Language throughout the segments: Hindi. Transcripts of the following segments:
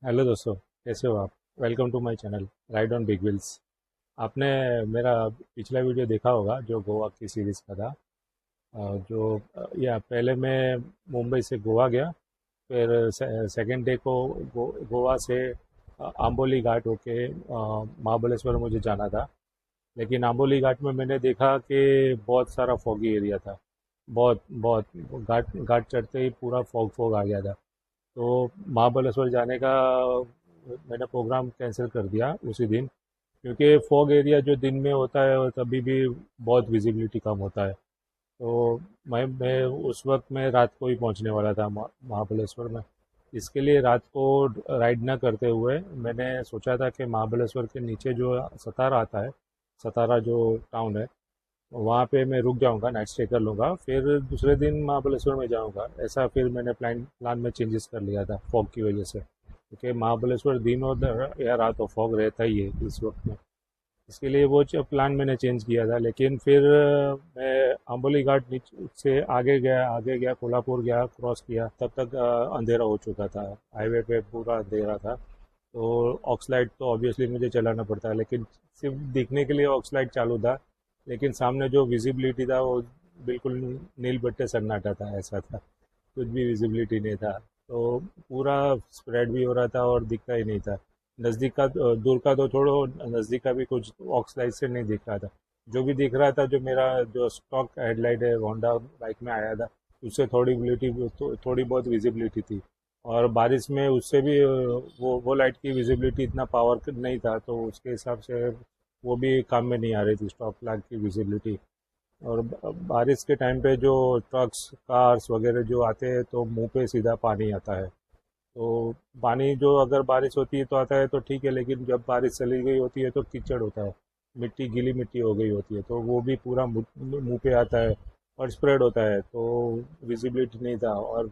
हेलो दोस्तों, कैसे हो आप? Welcome to my channel ride on big wheels. आपने मेरा पिछला वीडियो देखा होगा जो गोवा की सीरीज़ का था। जो या पहले मैं मुंबई से गोवा गया। फिर सेकंड डे को गोवा से आम्बोली घाट होके महाबलेश्वर मुझे जाना था। लेकिन आम्बोली घाट में मैंने देखा कि बहुत सारा फॉगी एरिया था। बहुत बहुत घाट घाट चढ़ते ही पूरा फॉग फॉग आ गया था। तो महाबलेश्वर जाने का मैंने प्रोग्राम कैंसिल कर दिया उसी दिन, क्योंकि फॉग एरिया जो दिन में होता है और तभी भी बहुत विजिबिलिटी कम होता है। तो मैं उस वक्त मैं रात को ही पहुंचने वाला था महाबलेश्वर में। इसके लिए रात को राइड ना करते हुए मैंने सोचा था कि महाबलेश्वर के नीचे जो सतारा आता है, सतारा जो टाउन है, वहाँ पे मैं रुक जाऊंगा, नाइट स्टे कर लूंगा, फिर दूसरे दिन महाबलेश्वर में जाऊंगा। ऐसा फिर मैंने प्लान में चेंजेस कर लिया था फॉग की वजह से, क्योंकि महाबलेश्वर दिन और या रात को फॉग रहता ही है इस वक्त में। इसके लिए वो प्लान मैंने चेंज किया था। लेकिन फिर मैं अम्बोली घाट नीचे से आगे गया, कोल्हापुर गया, क्रॉस किया, तब तक अंधेरा हो चुका था। हाईवे पे पूरा अंधेरा था। तो ऑक्सलाइट तो ऑब्वियसली मुझे चलाना पड़ता है, लेकिन सिर्फ दिखने के लिए ऑक्सलाइट चालू था। लेकिन सामने जो विजिबिलिटी था वो बिल्कुल नील बट्टे सन्नाटा था, ऐसा था। कुछ भी विजिबिलिटी नहीं था। तो पूरा स्प्रेड भी हो रहा था और दिखता ही नहीं था। नज़दीक का दूर का तो छोड़ो, नज़दीक का भी कुछ ऑक्सलाइट से नहीं दिख रहा था। जो भी दिख रहा था, जो मेरा जो स्टॉक हेडलाइट है होंडा बाइक में आया था, उससे थोड़ी बहुत विजिबिलिटी थी। और बारिश में उससे भी वो लाइट की विजिबिलिटी इतना पावर नहीं था, तो उसके हिसाब से वो भी काम में नहीं आ रही थी स्टॉप लाइट की विजिबिलिटी। और बारिश के टाइम पे जो ट्रक्स कार्स वगैरह जो आते हैं तो मुंह पे सीधा पानी आता है। तो पानी जो अगर बारिश होती है तो आता है तो ठीक है, लेकिन जब बारिश चली गई होती है तो कीचड़ होता है, मिट्टी गीली मिट्टी हो गई होती है, तो वो भी पूरा मुंह पे आता है और स्प्रेड होता है। तो विजिबिलिटी नहीं था। और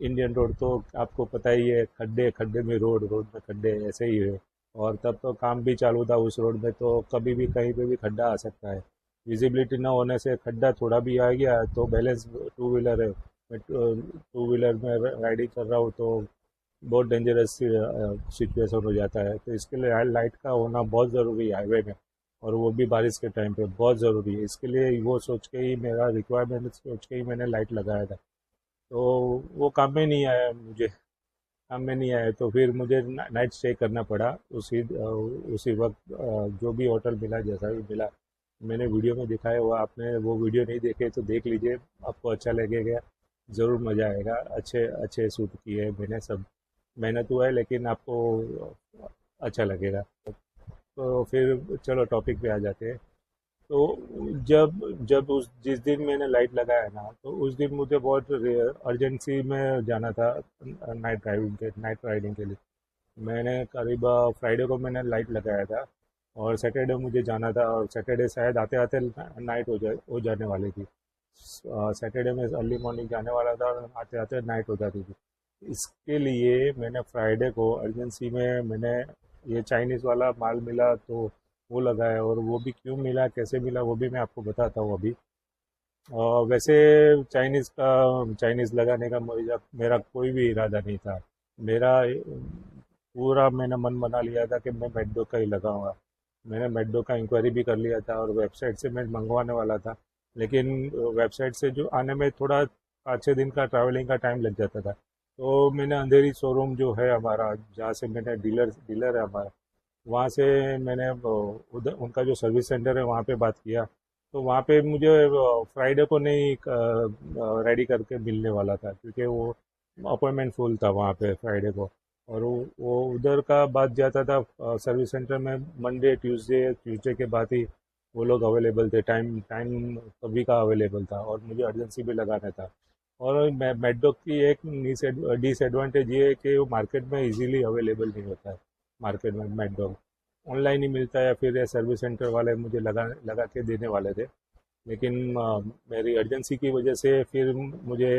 इंडियन रोड तो आपको पता ही है, खड्डे खड्डे में रोड, रोड में खड्डे, ऐसे ही है। और तब तो काम भी चालू था उस रोड में, तो कभी भी कहीं पे भी खड्डा आ सकता है। विजिबिलिटी ना होने से खड्डा थोड़ा भी आ गया तो बैलेंस, टू व्हीलर है, मैं टू व्हीलर में राइडिंग कर रहा हूँ तो बहुत डेंजरस सिचुएशन हो जाता है। तो इसके लिए लाइट का होना बहुत ज़रूरी है हाईवे में, और वो भी बारिश के टाइम पे बहुत ज़रूरी है। इसके लिए वो सोच के ही, मेरा रिक्वायरमेंट सोच के ही मैंने लाइट लगाया था। तो वो काम में नहीं आया मुझे, काम में नहीं आया, तो फिर मुझे नाइट स्टे करना पड़ा उसी वक्त। जो भी होटल मिला, जैसा भी मिला, मैंने वीडियो में दिखाया हुआ। आपने वो वीडियो नहीं देखे तो देख लीजिए, आपको अच्छा लगेगा, ज़रूर मज़ा आएगा। अच्छे अच्छे शूट किए मैंने, सब मेहनत हुआ है, लेकिन आपको अच्छा लगेगा। तो फिर चलो टॉपिक पे आ जाते हैं। तो जब जब उस जिस दिन मैंने लाइट लगाया ना, तो उस दिन मुझे बहुत अर्जेंसी में जाना था नाइट राइडिंग के लिए। मैंने करीब फ्राइडे को मैंने लाइट लगाया था, और सैटरडे मुझे जाना था, और सैटरडे शायद आते आते नाइट हो जाने वाली थी। सैटरडे में अर्ली मॉर्निंग जाने वाला था और आते आते नाइट हो जाती थी। इसके लिए मैंने फ्राइडे को अर्जेंसी में मैंने ये चाइनीज़ वाला माल मिला तो वो लगाया। और वो भी क्यों मिला, कैसे मिला, वो भी मैं आपको बताता हूँ अभी। और वैसे चाइनीज़ लगाने का मेरा कोई भी इरादा नहीं था। मेरा पूरा मैंने मन बना लिया था कि मैं मेकडो का ही लगाऊंगा। मैंने मेकडो का इंक्वायरी भी कर लिया था, और वेबसाइट से मैं मंगवाने वाला था। लेकिन वेबसाइट से जो आने में थोड़ा 5-6 दिन का ट्रैवलिंग का टाइम लग जाता था। तो मैंने अंधेरी शोरूम जो है हमारा, जहाँ से मैंने डीलर डीलर है हमारा, वहाँ से मैंने उधर उनका जो सर्विस सेंटर है वहाँ पे बात किया। तो वहाँ पे मुझे फ्राइडे को नहीं रेडी करके मिलने वाला था, क्योंकि वो अपॉइंटमेंट फुल था वहाँ पे फ्राइडे को। और वो उधर का बात जाता था सर्विस सेंटर में, मंडे ट्यूसडे ट्यूसडे के बाद ही वो लोग अवेलेबल थे। टाइम टाइम सभी का अवेलेबल था, और मुझे अर्जेंसी भी लगाना था। और मेकडॉक की एक डिसएडवांटेज ये है कि वो मार्केट में इजीली अवेलेबल नहीं होता है। मार्केट में मेकडॉक ऑनलाइन ही मिलता है, या फिर ये सर्विस सेंटर वाले मुझे लगा के देने वाले थे। लेकिन मेरी अर्जेंसी की वजह से फिर मुझे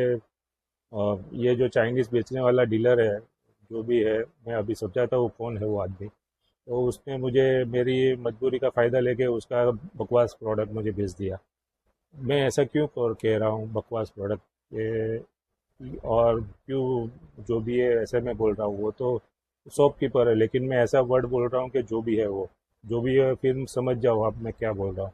ये जो चाइनीज़ बेचने वाला डीलर है, जो भी है, मैं अभी समझाता हूँ कौन है वो आदमी। तो उसने मुझे मेरी मजबूरी का फ़ायदा लेके उसका बकवास प्रोडक्ट मुझे भेज दिया। मैं ऐसा क्यों कह रहा हूँ बकवास प्रोडक्ट ये, और क्यों जो भी है ऐसे मैं बोल रहा हूँ, वो तो शॉपकीपर है, लेकिन मैं ऐसा वर्ड बोल रहा हूँ कि जो भी है वो, जो भी है फिर समझ जाओ आप मैं क्या बोल रहा हूँ।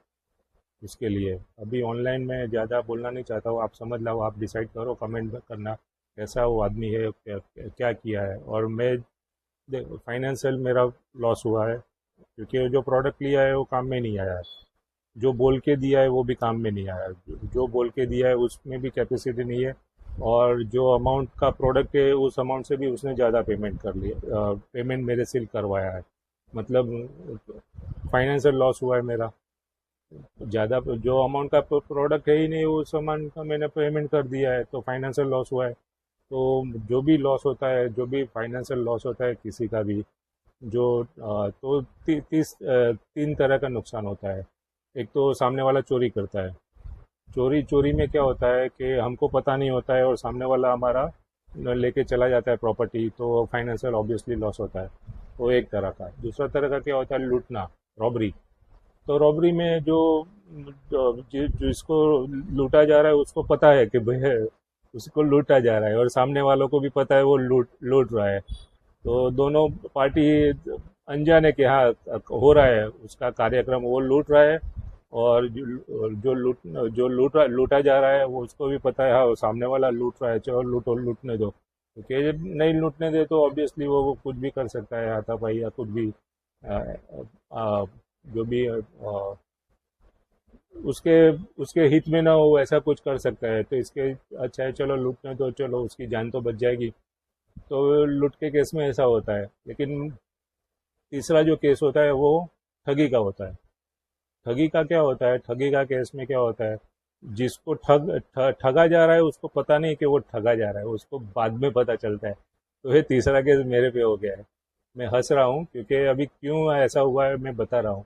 इसके लिए अभी ऑनलाइन में ज़्यादा बोलना नहीं चाहता हूँ, आप समझ लो, आप डिसाइड करो, कमेंट करना कैसा वो आदमी है, क्या क्या किया है। और मैं फाइनेंशियल मेरा लॉस हुआ है, क्योंकि जो प्रोडक्ट लिया है वो काम में नहीं आया है, जो बोल के दिया है वो भी काम में नहीं आया, जो बोल के दिया है उसमें भी कैपेसिटी नहीं है, और जो अमाउंट का प्रोडक्ट है उस अमाउंट से भी उसने ज़्यादा पेमेंट कर लिया, पेमेंट मेरे से करवाया है। मतलब फाइनेंशियल लॉस हुआ है मेरा, ज़्यादा जो अमाउंट का प्रोडक्ट है ही नहीं उस अमाउंट का मैंने पेमेंट कर दिया है, तो फाइनेंशियल लॉस हुआ है। तो जो भी लॉस होता है, जो भी फाइनेंशियल लॉस होता है किसी का भी, जो तो 3 तरह का नुकसान होता है। एक तो सामने वाला चोरी करता है, चोरी चोरी में क्या होता है कि हमको पता नहीं होता है और सामने वाला हमारा लेके चला जाता है प्रॉपर्टी, तो फाइनेंशियल ऑब्वियसली लॉस होता है। वो एक तरह का। दूसरा तरह का क्या होता है, लूटना, रॉबरी। तो रॉबरी में जिसको लूटा जा रहा है उसको पता है कि भाई उसको लूटा जा रहा है, और सामने वालों को भी पता है वो लूट लूट रहा है। तो दोनों पार्टी अनजाने के, हाँ, हो रहा है उसका कार्यक्रम, वो लूट रहा है, और जो लूटा जा रहा है वो उसको भी पता है, हाँ वो सामने वाला लूट रहा है, चलो लूटो, लूटने दो। क्योंकि जब नहीं लूटने दे तो ऑब्वियसली वो कुछ भी कर सकता है, हाथापाई या कुछ भी, आ, आ, जो भी उसके उसके हित में ना हो ऐसा कुछ कर सकता है। तो इसके अच्छा है, चलो लूटने दो, चलो उसकी जान तो बच जाएगी। तो लूट के केस में ऐसा होता है। लेकिन तीसरा जो केस होता है वो ठगी का होता है। ठगी का क्या होता है, ठगी का केस में क्या होता है, जिसको ठगा जा रहा है उसको पता नहीं कि वो ठगा जा रहा है, उसको बाद में पता चलता है। तो ये तीसरा केस मेरे पे हो गया है। मैं हंस रहा हूँ क्योंकि अभी क्यों ऐसा हुआ है मैं बता रहा हूँ।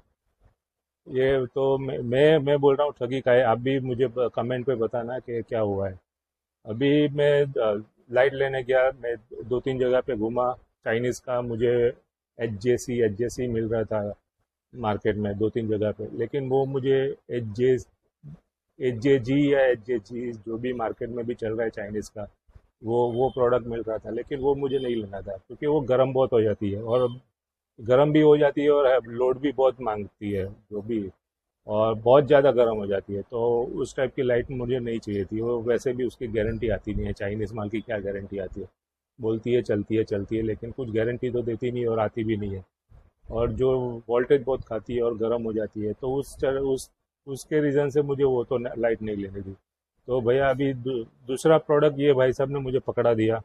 ये तो मैं बोल रहा हूँ ठगी का है, आप भी मुझे कमेंट पे बताना कि क्या हुआ है। अभी मैं लाइट लेने गया, मैं 2-3 जगह पे घूमा, चाइनीज़ का मुझे एच जे सी मिल रहा था मार्केट में 2-3 जगह पे, लेकिन वो मुझे एच जे जी या एच जे जी जो भी मार्केट में भी चल रहा है चाइनीज़ का, वो प्रोडक्ट मिल रहा था, लेकिन वो मुझे नहीं लेना था क्योंकि वो गर्म बहुत हो जाती है, और गर्म भी हो जाती है और लोड भी बहुत मांगती है जो भी, और बहुत ज़्यादा गर्म हो जाती है। तो उस टाइप की लाइट मुझे नहीं चाहिए थी। वो वैसे भी उसकी गारंटी आती नहीं है, चाइनीज़ माल की क्या गारंटी आती है, बोलती है चलती है चलती है, लेकिन कुछ गारंटी तो देती नहीं और आती भी नहीं है। और जो वोल्टेज बहुत खाती है और गर्म हो जाती है, तो उसके रीज़न से मुझे वो तो लाइट नहीं लेनी थी। तो भैया अभी दूसरा प्रोडक्ट ये भाई साहब ने मुझे पकड़ा दिया।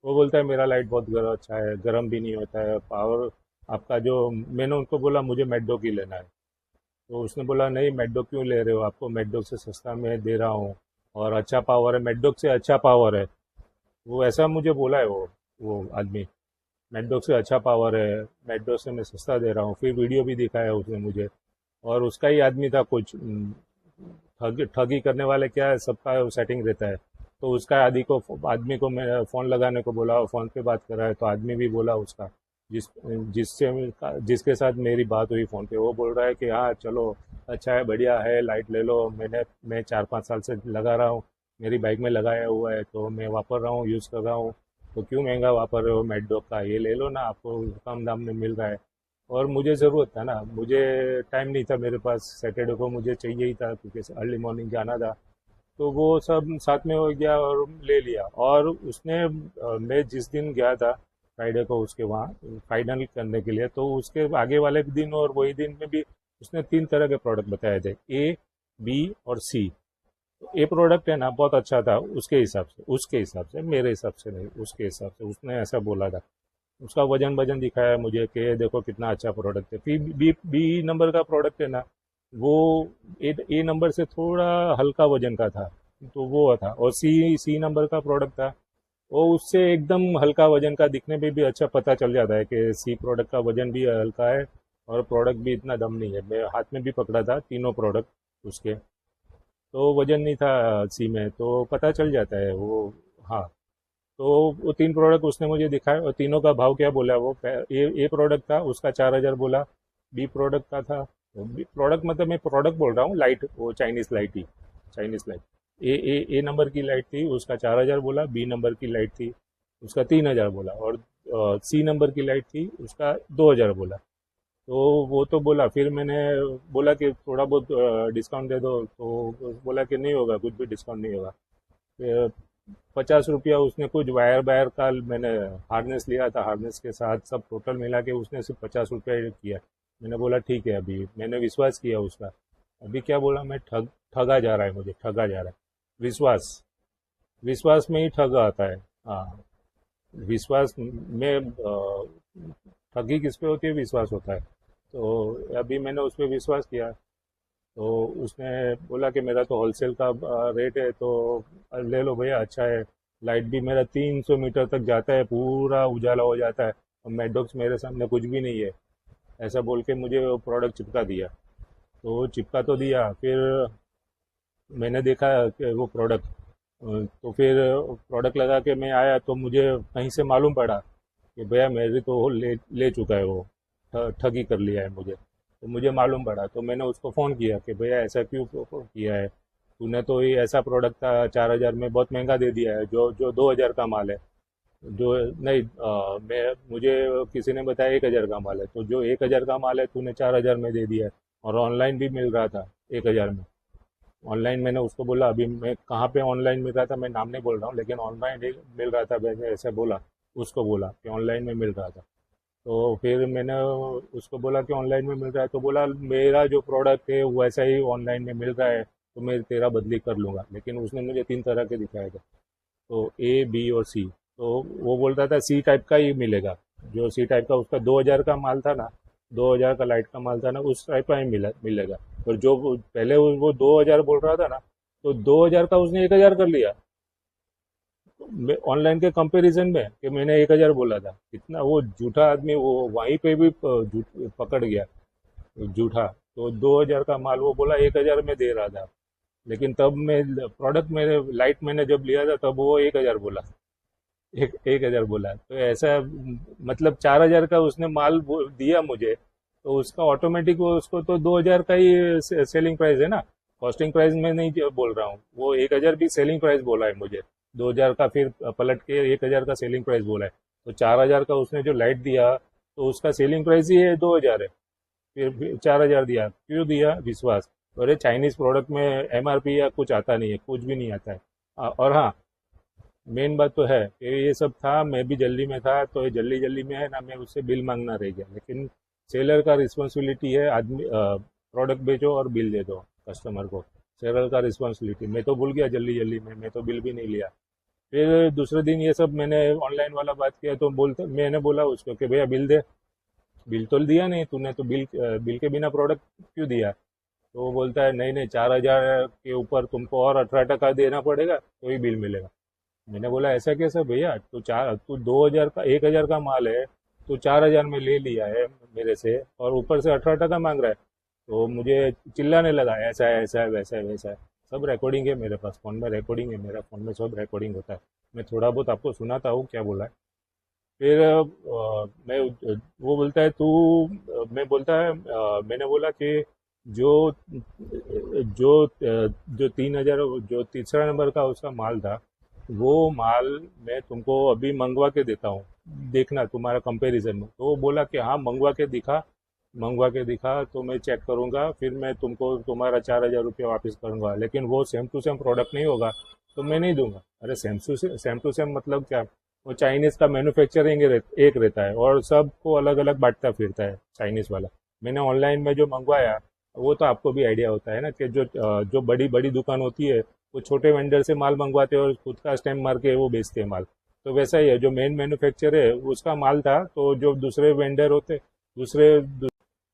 वो बोलता है मेरा लाइट बहुत अच्छा है, गर्म भी नहीं होता है, पावर आपका जो, मैंने उनको बोला मुझे मेडो की लेना है। तो उसने बोला नहीं, मेडोक क्यों ले रहे हो, आपको मेडोक से सस्ता मैं दे रहा हूँ, और अच्छा पावर है, मेडोक से अच्छा पावर है। वो ऐसा मुझे बोला है वो आदमी, मेडोक से अच्छा पावर है, मेडोक से मैं सस्ता दे रहा हूँ। फिर वीडियो भी दिखाया उसने मुझे, और उसका ही आदमी था कुछ, ठगी करने वाले क्या है, सबका सेटिंग रहता है। तो उसका आदमी को मैं फ़ोन लगाने को बोला, और फ़ोन पे बात कर रहा है, तो आदमी भी बोला उसका, जिस जिससे जिसके साथ मेरी बात हुई फ़ोन पे, वो बोल रहा है कि हाँ चलो अच्छा है, बढ़िया है, लाइट ले लो, मैं 4-5 साल से लगा रहा हूँ, मेरी बाइक में लगाया हुआ है, तो मैं वापर रहा हूँ, यूज़ कर रहा हूँ। तो क्यों महंगा वापर रहे हो, मेडडॉक का ये ले लो ना, आपको कम दाम में मिल रहा है। और मुझे ज़रूरत था ना, मुझे टाइम नहीं था मेरे पास, सैटरडे को मुझे चाहिए ही था क्योंकि अर्ली मॉर्निंग जाना था। तो वो सब साथ में हो गया और ले लिया। और उसने मैं जिस दिन गया था फ्राइडे को उसके वहाँ फाइनल करने के लिए, तो उसके आगे वाले दिन और वही दिन में भी उसने 3 तरह के प्रोडक्ट बताए थे, ए, बी और सी। तो ए प्रोडक्ट है ना बहुत अच्छा था उसके हिसाब से, मेरे हिसाब से नहीं, उसके हिसाब से उसने ऐसा बोला था। उसका वजन वजन दिखाया मुझे कि देखो कितना अच्छा प्रोडक्ट है। फिर बी नंबर का प्रोडक्ट है ना, वो ए नंबर से थोड़ा हल्का वजन का था, तो वो था। और सी नंबर का प्रोडक्ट था, वो उससे एकदम हल्का वजन का, दिखने में भी अच्छा, पता चल जाता है कि सी प्रोडक्ट का वजन भी हल्का है और प्रोडक्ट भी इतना दम नहीं है। मैं हाथ में भी पकड़ा था तीनों प्रोडक्ट उसके, तो वजन नहीं था सी में, तो पता चल जाता है वो। हाँ, तो वो 3 प्रोडक्ट उसने मुझे दिखाए, और तीनों का भाव क्या बोला वो, ए प्रोडक्ट था उसका 4,000 बोला, बी प्रोडक्ट का था, बी प्रोडक्ट मतलब मैं प्रोडक्ट बोल रहा हूँ, लाइट, वो चाइनीज़ लाइट ही, चाइनीज़ लाइट, ए नंबर की लाइट थी उसका 4,000 बोला, बी नंबर की लाइट थी उसका 3,000 बोला, और सी नंबर की लाइट थी, उसका 2000 बोला। तो वो तो बोला, फिर मैंने बोला कि थोड़ा बहुत डिस्काउंट दे दो, तो बोला कि नहीं होगा, कुछ भी डिस्काउंट नहीं होगा। फिर 50 रुपया उसने कुछ वायर वायर का, मैंने हार्नेस लिया था, हार्नेस के साथ सब टोटल मिला के उसने सिर्फ 50 रुपया ही किया। मैंने बोला ठीक है, अभी मैंने विश्वास किया उसका। अभी क्या बोला, मैं ठगा जा रहा है, मुझे ठगा जा रहा है। विश्वास, विश्वास में ही ठग आता है। हाँ, विश्वास में ठगी किस पे होती है, विश्वास होता है। तो अभी मैंने उस पर विश्वास किया। तो उसने बोला कि मेरा तो होलसेल का रेट है, तो ले लो भैया, अच्छा है। लाइट भी मेरा 300 मीटर तक जाता है, पूरा उजाला हो जाता है, और मेडॉक्स मेरे सामने कुछ भी नहीं है। ऐसा बोल के मुझे वो प्रोडक्ट चिपका दिया। तो चिपका तो दिया, फिर मैंने देखा कि वो प्रोडक्ट, तो फिर प्रोडक्ट लगा के मैं आया, तो मुझे कहीं से मालूम पड़ा कि भैया मेरी तो वो ले ले चुका है वो, ठगी कर लिया है मुझे। तो मुझे मालूम पड़ा, तो मैंने उसको फ़ोन किया कि भैया ऐसा क्यों किया है, तूने तो ये ऐसा प्रोडक्ट था 4000 में, बहुत महंगा दे दिया है, जो जो 2000 का माल है। जो नहीं, मैं मुझे किसी ने बताया 1000 का माल है, तो जो 1000 का माल है तूने 4000 में दे दिया है। और ऑनलाइन भी मिल रहा था 1000 में। ऑनलाइन मैंने उसको बोला, अभी मैं कहाँ पे ऑनलाइन मिल रहा था, मैं नाम नहीं बोल रहा हूँ, लेकिन ऑनलाइन मिल रहा था, मैंने ऐसे बोला, उसको बोला कि ऑनलाइन में मिल रहा था। तो फिर मैंने उसको बोला कि ऑनलाइन में मिल रहा है, तो बोला मेरा जो प्रोडक्ट है वैसा ही ऑनलाइन में मिल रहा है, तो मैं तेरा बदली कर लूँगा। लेकिन उसने मुझे 3 तरह के दिखाए थे, तो ए बी और सी। तो वो बोल रहा था सी टाइप का ही मिलेगा, जो सी टाइप का उसका 2000 का माल था ना, 2000 का लाइट का माल था ना, उस टाइप का ही मिलेगा। और जो पहले वो 2000 बोल रहा था ना, तो 2000 का उसने 1000 कर लिया ऑनलाइन के कंपैरिजन में, कि मैंने 1000 बोला था। इतना वो झूठा आदमी, वो वहीं पे भी पकड़ गया, झूठा। तो 2000 का माल वो बोला 1000 में दे रहा था, लेकिन तब मैं प्रोडक्ट, मेरे लाइट मैंने जब लिया था तब वो 1000 बोला, 1000 बोला। तो ऐसा, मतलब 4000 का उसने माल दिया मुझे, तो उसका ऑटोमेटिक उसको तो 2000 का ही सेलिंग प्राइस है ना। कॉस्टिंग प्राइस में नहीं बोल रहा हूँ, वो 1000 भी सेलिंग प्राइस बोला है मुझे, 2000 का फिर पलट के 1000 का सेलिंग प्राइस बोला है। तो 4000 का उसने जो लाइट दिया, तो उसका सेलिंग प्राइस ही है 2000 है, फिर 4000 दिया, क्यों दिया, विश्वास। अरे चाइनीज प्रोडक्ट में एमआरपी या कुछ आता नहीं है, कुछ भी नहीं आता है। और हाँ, मेन बात तो है कि ये सब था, मैं भी जल्दी में था, तो ये जल्दी जल्दी में है ना, मैं उससे बिल मांगना रह गया। लेकिन सेलर का रिस्पॉन्सिबिलिटी है, आदमी प्रोडक्ट बेचो और बिल दे दो कस्टमर को। सेलर का रिस्पॉन्सिबिलिटी, मैं तो भूल गया जल्दी जल्दी में, मैं तो बिल भी नहीं लिया। फिर दूसरे दिन ये सब मैंने ऑनलाइन वाला बात किया, तो बोलते, मैंने बोला उसको कि भैया बिल दे। बिल तो दिया नहीं तूने, तो बिल के बिना प्रोडक्ट क्यों दिया। तो वो बोलता है नहीं नहीं, 4000 के ऊपर तुमको और 18 टका देना पड़ेगा तो ही बिल मिलेगा। मैंने बोला ऐसा कैसे भैया, तू 2000 का, 1000 का माल है, तो 4000 में ले लिया है मेरे से, और ऊपर से 18 टका मांग रहा है। तो मुझे चिल्लाने लगा, ऐसा है, ऐसा है, वैसा है, वैसा है। सब रिकॉर्डिंग है मेरे पास, फोन में रिकॉर्डिंग है, मेरा फोन में सब रिकॉर्डिंग होता है। मैं थोड़ा बहुत आपको सुनाता हूँ क्या बोला है। फिर मैं, वो बोलता है तू, मैं बोलता है, मैंने बोला कि जो जो 3000, जो तीसरा नंबर का उसका माल था, वो माल मैं तुमको अभी मंगवा के देता हूँ, देखना तुम्हारा कंपैरिजन में। तो वो बोला कि हाँ, मंगवा के दिखा, मंगवा के दिखा तो मैं चेक करूंगा, फिर मैं तुमको तुम्हारा 4000 रुपया वापस करूंगा। लेकिन वो सेम टू सेम प्रोडक्ट नहीं होगा, तो मैं नहीं दूंगा। अरे सेम टू सेम मतलब क्या, वो चाइनीज का मैन्युफैक्चरिंग एक रहता है, और सबको अलग अलग बांटता फिरता है चाइनीज वाला। मैंने ऑनलाइन में जो मंगवाया, वो तो आपको भी आइडिया होता है ना, कि जो बड़ी बड़ी दुकान होती है, वो छोटे वेंडर से माल मंगवाते हैं और खुद का स्टैम्प मार के वो बेचते हैं माल। तो वैसा ही है, जो मेन मैन्युफैक्चर है उसका माल था, तो जो दूसरे वेंडर होते,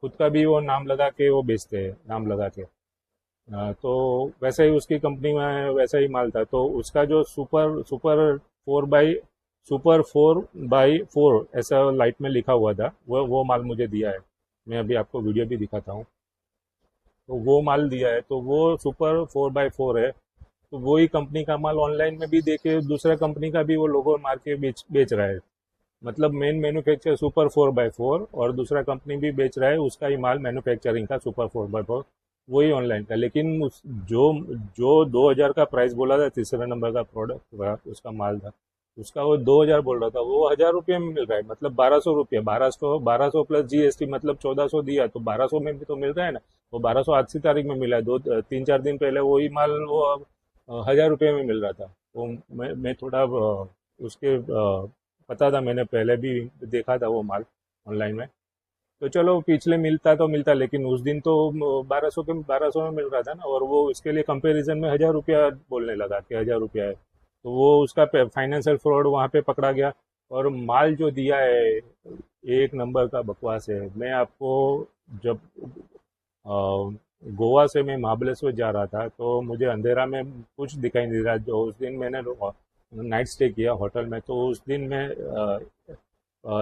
खुद का भी वो नाम लगा के वो बेचते हैं, नाम लगा के। तो वैसा ही उसकी कंपनी में वैसा ही माल था। तो उसका जो सुपर सुपर 4x4 ऐसा लाइट में लिखा हुआ था, वो माल मुझे दिया है। मैं अभी आपको वीडियो भी दिखाता हूँ। तो वो माल दिया है, तो वो सुपर 4x4 है। तो वही कंपनी का माल ऑनलाइन में भी देखे, दूसरा कंपनी का भी वो लोगो मार के बेच रहा है। मतलब मेन मैन्युफैक्चर सुपर 4x4, और दूसरा कंपनी भी बेच रहा है उसका ही माल, मैन्युफैक्चरिंग का सुपर 4x4, वही ऑनलाइन का। लेकिन जो जो 2000 का प्राइस बोला था, तीसरे नंबर का प्रोडक्ट उसका माल था, उसका वो 2,000 बोल रहा था, वो 1,000 रुपये में मिल रहा है, मतलब 1,200 रुपये, 1200 प्लस जीएसटी, मतलब 1,400 दिया तो 1,200 में भी तो मिल रहा है ना। वो 1,200 आज की तारीख में मिला है, 3-4 दिन पहले वही माल वो 1,000 रुपये में मिल रहा था। वो मैं थोड़ा उसके पता था, मैंने पहले भी देखा था वो माल ऑनलाइन में। तो चलो पिछले मिलता तो मिलता, लेकिन उस दिन तो 1,200 में मिल रहा था ना, और वो इसके लिए कंपैरिजन में 1,000 रुपया बोलने लगा कि 1,000 रुपया है। तो वो उसका फाइनेंशियल फ्रॉड वहाँ पे पकड़ा गया। और माल जो दिया है एक नंबर का बकवास है। मैं आपको जब अ, गोवा से मैं महाबलेश्वर जा रहा था तो मुझे अंधेरा में कुछ दिखाई नहीं रहा। जो उस दिन मैंने नाइट स्टे किया होटल में, तो उस दिन मैं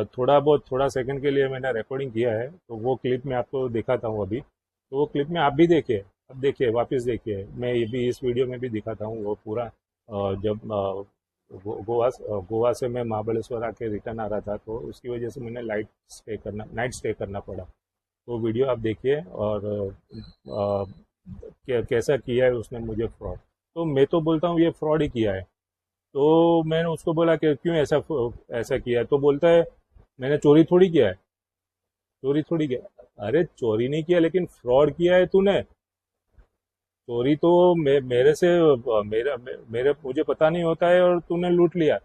थोड़ा बहुत थोड़ा सेकंड के लिए मैंने रिकॉर्डिंग किया है, तो वो क्लिप मैं आपको दिखाता हूँ अभी। तो वो क्लिप में आप भी देखिए, अब देखिए वापस देखिए, मैं ये भी इस वीडियो में भी दिखाता हूँ वो पूरा। जब गोवा से मैं महाबलेश्वर आके रिटर्न आ रहा था, तो उसकी वजह से मैंने नाइट स्टे करना पड़ा। तो वीडियो आप देखिए, और कैसा किया है उसने मुझे फ्रॉड। तो मैं तो बोलता हूँ ये फ्रॉड ही किया है। तो मैंने उसको बोला कि क्यों ऐसा ऐसा किया है? तो बोलता है मैंने चोरी थोड़ी किया है, चोरी थोड़ी किया है। अरे चोरी नहीं किया, लेकिन फ्रॉड किया है तूने। चोरी तो मेरे से मेरे मुझे पता नहीं होता है, और तूने लूट लिया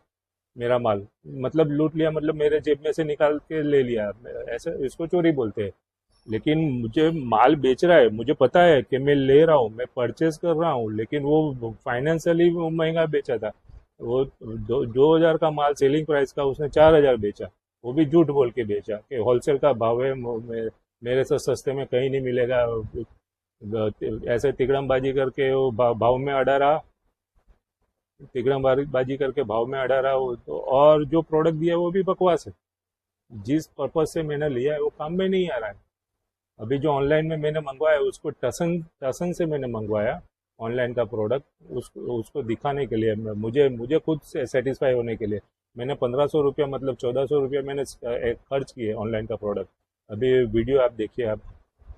मेरा माल। मतलब लूट लिया मतलब मेरे जेब में से निकाल के ले लिया, ऐसे इसको चोरी बोलते हैं। लेकिन मुझे माल बेच रहा है, मुझे पता है कि मैं ले रहा हूँ, मैं परचेज कर रहा हूँ, लेकिन वो फाइनेंशियली महंगा बेचा था। वो 2,000 का माल सेलिंग प्राइस का उसने 4,000 बेचा। वो भी झूठ बोल के बेचा कि होलसेल का भाव है, मेरे से सस्ते में कहीं नहीं मिलेगा। ऐसे तिकड़मबाजी करके वो भाव में अड़ा रहा, तिकड़मबाजी करके भाव में अड़ा रहा वो तो। और जो प्रोडक्ट दिया वो भी बकवास है। जिस पर्पज से मैंने लिया है वो काम में नहीं आ रहा है। अभी जो ऑनलाइन में मैंने मंगवाया उसको टसन टसन से मैंने मंगवाया ऑनलाइन का प्रोडक्ट। उसको उसको दिखाने के लिए, मुझे मुझे खुद से सेटिस्फाई होने के लिए मैंने 1,500 रुपया, मतलब 1,400 रुपया मैंने खर्च किए ऑनलाइन का प्रोडक्ट। अभी वीडियो आप देखिए, आप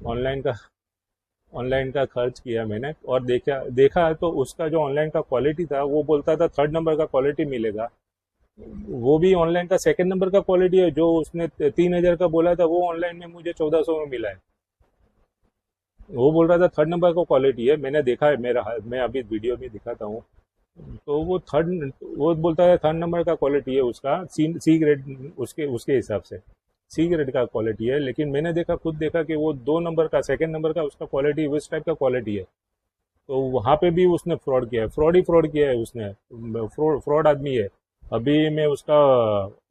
ऑनलाइन का ऑनलाइन का खर्च किया मैंने, और देखा देखा तो उसका जो ऑनलाइन का क्वालिटी था वो बोलता था 3rd नंबर का क्वालिटी मिलेगा। वो भी ऑनलाइन का 2nd नंबर का क्वालिटी है। जो उसने 3,000 का बोला था वो ऑनलाइन में मुझे 1,400 में मिला है। वो बोल रहा था 3rd नंबर का क्वालिटी है, मैंने देखा है, मैं अभी वीडियो में दिखाता हूँ। तो वो बोलता है 3rd नंबर का क्वालिटी है उसका, सी ग्रेड, उसके उसके हिसाब से सी ग्रेड का क्वालिटी है। लेकिन मैंने देखा, खुद देखा कि वो 2 नंबर का, 2nd नंबर का उसका क्वालिटी उस टाइप का क्वालिटी है। तो वहां पे भी उसने फ्रॉड किया है, फ्रॉड ही फ्रॉड किया है उसने। फ्रॉड आदमी है। अभी मैं उसका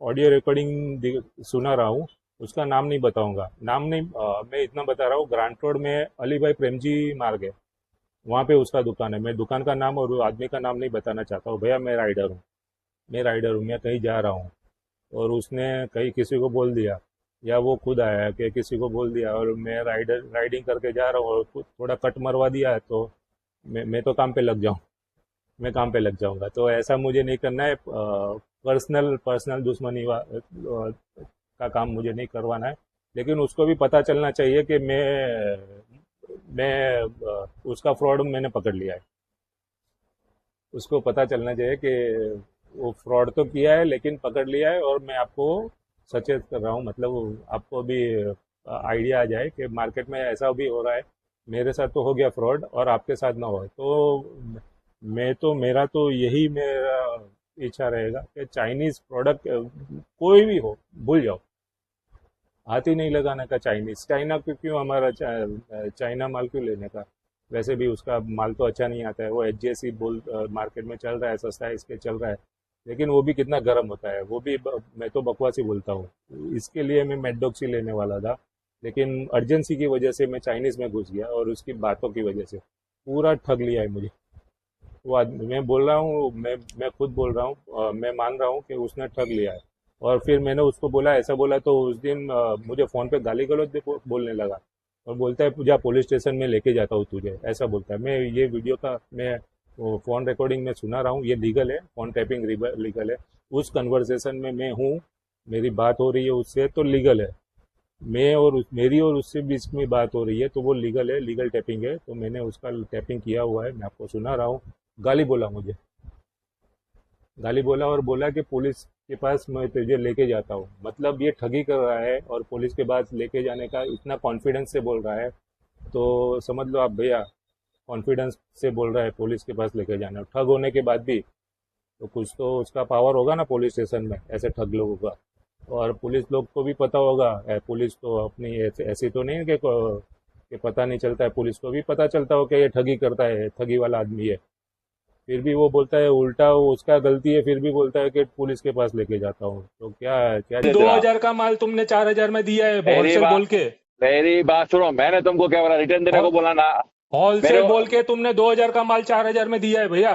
ऑडियो रिकॉर्डिंग सुना रहा हूँ। उसका नाम नहीं बताऊंगा, नाम नहीं, मैं इतना बता रहा हूँ, ग्रांट रोड में अली भाई प्रेमजी मार्ग है, वहाँ पे उसका दुकान है। मैं दुकान का नाम और आदमी का नाम नहीं बताना चाहता हूँ। भैया मैं राइडर हूँ, मैं कहीं जा रहा हूँ, और उसने कहीं किसी को बोल दिया, या वो खुद आया कि किसी को बोल दिया, और मैं राइडिंग करके जा रहा हूँ और थोड़ा कट मरवा दिया है, तो मैं तो काम पे लग जाऊँ, मैं काम पे लग जाऊंगा। तो ऐसा मुझे नहीं करना है। पर्सनल पर्सनल दुश्मनी का काम मुझे नहीं करवाना है। लेकिन उसको भी पता चलना चाहिए कि मैं उसका फ्रॉड मैंने पकड़ लिया है। उसको पता चलना चाहिए कि वो फ्रॉड तो किया है, लेकिन पकड़ लिया है। और मैं आपको सचेत कर रहा हूँ, मतलब आपको भी आइडिया आ जाए कि मार्केट में ऐसा भी हो रहा है। मेरे साथ तो हो गया फ्रॉड, और आपके साथ ना हो। तो मेरा तो यही मेरा इच्छा रहेगा कि चाइनीज प्रोडक्ट कोई भी हो, भूल जाओ। हाथ ही नहीं लगाने का चाइनीज। चाइना को क्यों, हमारा चाइना माल क्यों लेने का? वैसे भी उसका माल तो अच्छा नहीं आता है। वो एचजेसी बोल मार्केट में चल रहा है, सस्ता है इसके चल रहा है, लेकिन वो भी कितना गर्म होता है। वो भी मैं तो बकवास ही बोलता हूँ। इसके लिए मैं मैकडॉक्सी लेने वाला था, लेकिन अर्जेंसी की वजह से मैं चाइनीज में घुस गया, और उसकी बातों की वजह से पूरा ठग लिया है मुझे वो आदमी। मैं बोल रहा हूँ, मैं खुद बोल रहा हूँ, मैं मान रहा हूँ कि उसने ठग लिया है। और फिर मैंने उसको बोला, ऐसा बोला, तो उस दिन मुझे फोन पे गाली गलौज भी बोलने लगा, और बोलता है पूजा पुलिस स्टेशन में लेके जाता हूँ तुझे, ऐसा बोलता है। मैं ये वीडियो का मैं वो फोन रिकॉर्डिंग में सुना रहा हूँ, ये लीगल है, फोन टैपिंग लीगल है। उस कन्वर्सेशन में मैं हूँ, मेरी बात हो रही है उससे, तो लीगल है। मेरी और उससे बीच में बात हो रही है, तो वो लीगल है, लीगल टैपिंग है। तो मैंने उसका टैपिंग किया हुआ है, मैं आपको सुना रहा हूँ। गाली बोला मुझे। गाली बोला और बोला कि पुलिस के पास मैं तुझे लेके जाता हूँ। मतलब ये ठगी कर रहा है और पुलिस के पास लेके जाने का इतना कॉन्फिडेंस से बोल रहा है। तो समझ लो आप भैया, कॉन्फिडेंस से बोल रहा है पुलिस के पास लेके जाना, ठग होने के बाद भी। तो कुछ तो उसका पावर होगा ना पुलिस स्टेशन में, ऐसे ठग लोगों का। और पुलिस लोग को भी पता होगा, पुलिस तो अपनी ऐसी तो नहीं है कि पता नहीं चलता है, पुलिस को भी पता चलता हो कि ये ठगी करता है, ठगी वाला आदमी है। फिर भी वो बोलता है उल्टा, वो उसका गलती है, फिर भी बोलता है कि पुलिस के पास लेके जाता हूँ। तो क्या क्या दो तेरा। 2000 का माल तुमने 4000 में दिया है मेरी होलसेल बात बोल के। मेरी बात सुनो, मैंने तुमको क्या बोला, रिटर्न देने को बोला ना। होलसेल मेरे बोल के तुमने 2000 का माल 4000 में दिया है भैया।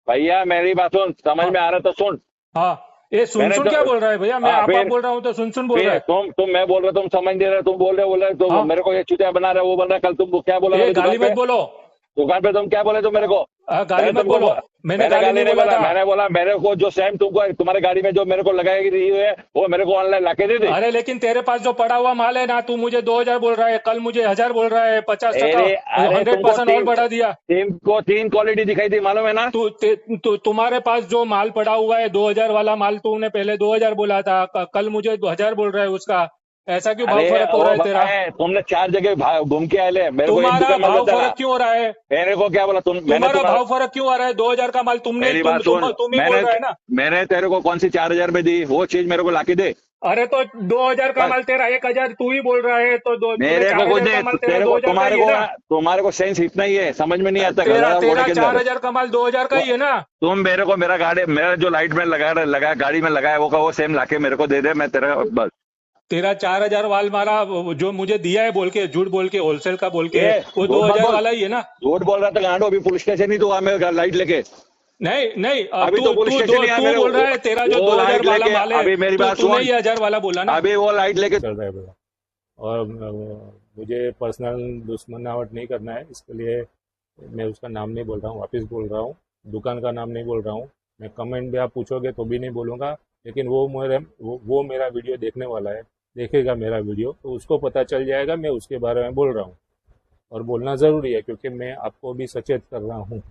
भैया मेरी बात सुन, समझ हाँ में आ रहा तो सुन। हाँ, ये सुन मैंने सुन क्या तो बोल रहा है भैया? मैं हाँ, आप बोल रहा हूँ तो सुन सुन बोल रहा फिर है। तुम मैं बोल रहा, तुम समझ नहीं रहे, तुम बोल रहे तुम हाँ, मेरे को ये चुतिया बना रहे हो, वो बन रहा है। कल तुम क्या बोला ये मेरी गाली दुकान मत पे? बोलो। दुकान पे तुम क्या बोले तुम मेरे को? गाली मत बोलो। मैंने मैंने गाली गाली नहीं नहीं बोला बोला। था। मैंने बोला मेरे को जो सेम तुमको तुम्हारे गाड़ी में जो मेरे को लगाई रही है वो मेरे को ऑनलाइन लाके दे दे। अरे लेकिन तेरे पास जो पड़ा हुआ माल है ना, तू मुझे 2000 बोल रहा है, कल मुझे 1000 बोल रहा है, 50% अरे अरे 100% और बढ़ा दिया। तुमको तीन क्वालिटी दिखाई थी, मालूम है ना? तुम्हारे पास जो माल पड़ा हुआ है 2000 वाला माल, तुमने पहले 2000 बोला था, कल मुझे 1000 बोल रहा है उसका। ऐसा क्यों भाव अरे फर्क हो वो रहा है तेरा? बताए, तुमने 4 जगह घूम के आए ले, मेरे को एक तुम्हारा दुकान में भाव बता। फर्क क्यों हो रहा है? मेरे को क्या बोला मैंने तुम्हारा तुम्हारा भाव फर्क क्यों आ रहा है? 2000 का माल मेरी बात सुन, तुम ही बोल रहा है ना। मैंने तेरे को कौन सी 4000 में दी, वो चीज मेरे को लाके दे। अरे तो 2000 का बस माल तेरा 1000 तू ही बोल रहा है, तो तूने मेरे को कुछ 4000 का नहीं, माल तेरा 2000 का ही है ना। तुम्हारे को सेंस इतना ही है, समझ में नहीं आता तेरा घोड़े तेरा के अंदर। 4000 का माल 2000 का ही है ना। तुम मेरे को मेरा जो लाइट में लगा गाड़ी में लगाया वो सेम लाके मेरे को दे दे, मैं तेरा बस। तेरा 4000 वाल मारा जो मुझे दिया है बोल के, झूठ बोल के, होलसेल का बोल के, ये वो झूठ मत 2000 बोल, वाला ही है ना। झूठ बोल रहा था गांडो, अभी पुलिस स्टेशन ही तो आ, मैं लाइट लेके। नहीं नहीं, अभी तू तो पुलिस तू स्टेशन ही आया तू मेरे बोल रहा है तेरा जो वो 2000 लाइट वाला लेके। माल है, अभी मेरी बात तूने सुन, ही 1000 वाला बोला ना। अभी वो लाइट लेके चल रहा है भैया। और मुझे पर्सनल दुश्मनावट नहीं करना है, इसके लिए मैं उसका नाम नहीं बोल रहा हूँ, वापस बोल रहा हूँ, दुकान का नाम नहीं बोल रहा हूँ। मैं कमेंट भी आप पूछोगे तो भी नहीं बोलूँगा। लेकिन वो मेरा वीडियो देखने वाला है, देखेगा मेरा वीडियो, तो उसको पता चल जाएगा मैं उसके बारे में बोल रहा हूँ। और बोलना ज़रूरी है क्योंकि मैं आपको भी सचेत कर रहा हूँ,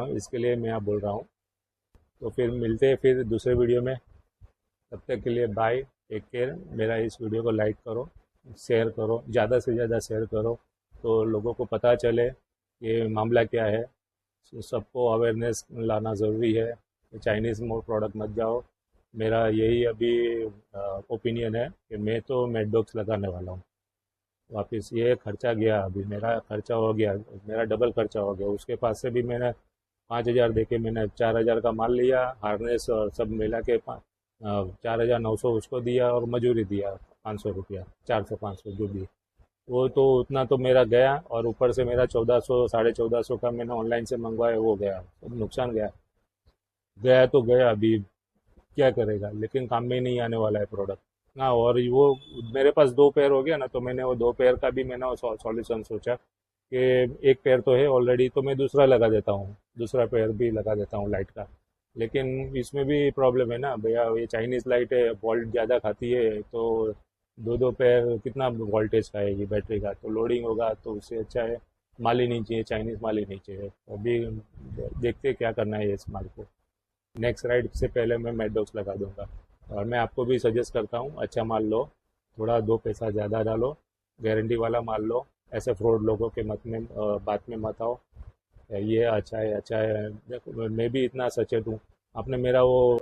इसके लिए मैं आप बोल रहा हूँ। तो फिर मिलते हैं फिर दूसरे वीडियो में। तब तक के लिए बाय, टेक केयर। मेरा इस वीडियो को लाइक करो, शेयर करो, ज़्यादा से ज़्यादा शेयर करो, तो लोगों को पता चले ये मामला क्या है। सबको अवेयरनेस लाना ज़रूरी है। चाइनीज़ मोड प्रोडक्ट मत जाओ। मेरा यही अभी ओपिनियन है कि मैं तो मेडबॉक्स लगाने वाला हूँ। वापस ये खर्चा गया, अभी मेरा खर्चा हो गया, मेरा डबल खर्चा हो गया। उसके पास से भी मैंने 5000 दे के मैंने 4000 का माल लिया, हार्नेस और सब मिला के 4900 उसको दिया और मजूरी दिया 500 रुपया, 400-500 जो भी। वो तो उतना तो मेरा गया, और ऊपर से मेरा 1400 1450 का मैंने ऑनलाइन से मंगवाया, वो गया, सब नुकसान गया। गया तो गया, अभी क्या करेगा, लेकिन काम में ही नहीं आने वाला है प्रोडक्ट। हाँ, और वो मेरे पास 2 पैर हो गया ना, तो मैंने वो 2 पैर का भी मैंने सॉल्यूशन सोचा कि एक पैर तो है ऑलरेडी, तो मैं दूसरा लगा देता हूँ, दूसरा पैर भी लगा देता हूँ लाइट का। लेकिन इसमें भी प्रॉब्लम है ना भैया, ये चाइनीज़ लाइट है, वोल्ट ज़्यादा खाती है, तो 2-2 पैर कितना वोल्टेज खाएगी बैटरी का, तो लोडिंग होगा। तो उससे अच्छा है माल ही नहीं चाहिए, चाइनीज़ माल ही नहीं चाहिए। तो अभी देखते क्या करना है इस माल को। नेक्स्ट राइड से पहले मैं मेडॉक्स लगा दूंगा। और मैं आपको भी सजेस्ट करता हूँ, अच्छा माल लो, थोड़ा 2 पैसा ज़्यादा डालो, गारंटी वाला माल लो। ऐसे फ्रॉड लोगों के बात में मत आओ, ये अच्छा है। देखो मैं भी इतना सचेत हूँ। आपने मेरा वो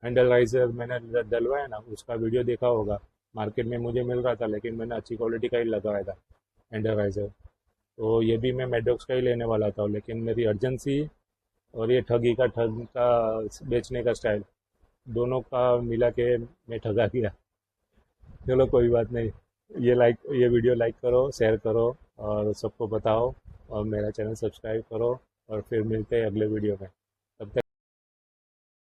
हैंडल राइजर मैंने डलवाया ना, उसका वीडियो देखा होगा। मार्केट में मुझे मिल रहा था, लेकिन मैंने अच्छी क्वालिटी का ही लगाया था हैंडल राइजर। तो ये भी मैं मेडॉक्स का ही लेने वाला था, लेकिन मेरी अर्जेंसी और ये ठग का बेचने का स्टाइल, दोनों का मिला के मैं ठगा गया। चलो कोई बात नहीं। ये वीडियो लाइक करो, शेयर करो और सबको बताओ, और मेरा चैनल सब्सक्राइब करो। और फिर मिलते हैं अगले वीडियो में।